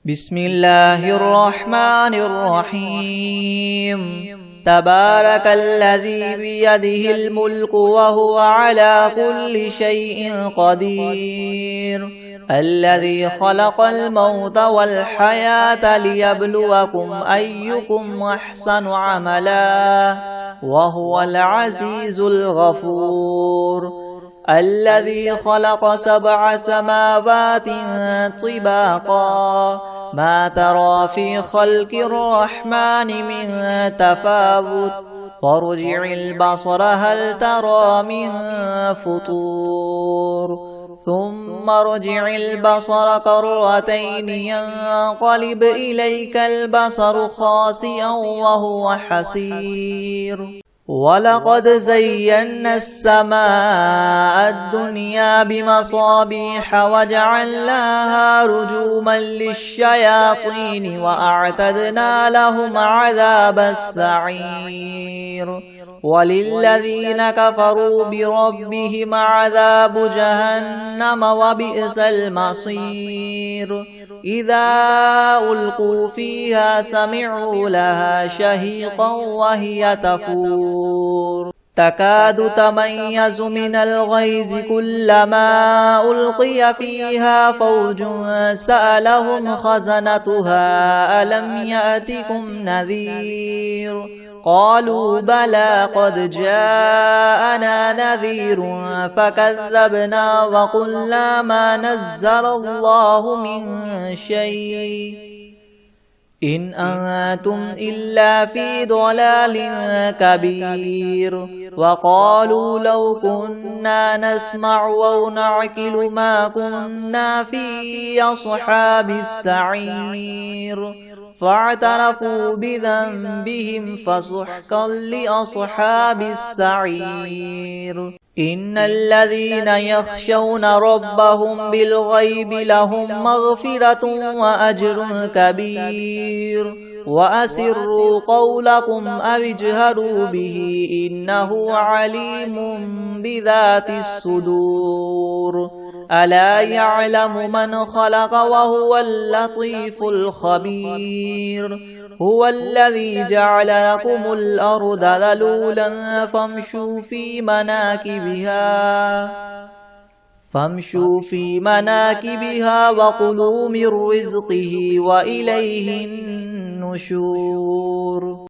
بسم الله الرحمن الرحيم. تبارك الذي بيده الملك وهو على كل شيء قدير، الذي خلق الموت والحياة ليبلوكم أيكم أحسن عملا وهو العزيز الغفور، الذي خلق 7 سماوات طباقا ما ترى في خلق الرحمن من تفاوت، فارجع البصر هل ترى من فطور، ثم ارجع البصر كرتين ينقلب إليك البصر خاسئا وهو حسير. ولقد زينا السماء الدنيا بمصابيح وجعلناها رجوما للشياطين وأعتدنا لهم عذاب السعير. وللذين كفروا بربهم عذاب جهنم وبئس المصير. إذا ألقوا فيها سمعوا لها شهيقا وهي تفور، تكاد تميز من الغيظ كلما ألقي فيها فوج سألهم خزنتها ألم يأتكم نذير؟ قالوا بلى قد جاءنا نذير فكذبنا وقلنا ما نزل الله من شيء إن أنتم إلا في ضلال كبير. وقالوا لو كنا نسمع أو نعقل ما كنا في أصحاب السعير، فاعترفوا بذنبهم فسحقا لأصحاب السعير. إن الذين يخشون ربهم بالغيب لهم مغفرة وأجر كبير. وأسروا قولكم أو اجهروا به إنه عليم بذات الصدور. ألا يعلم من خلق وهو اللطيف الخبير. هو الذي جعل لكم الأرض ذلولا فامشوا في مناكبها وكلوا من رزقه وإليه النشور.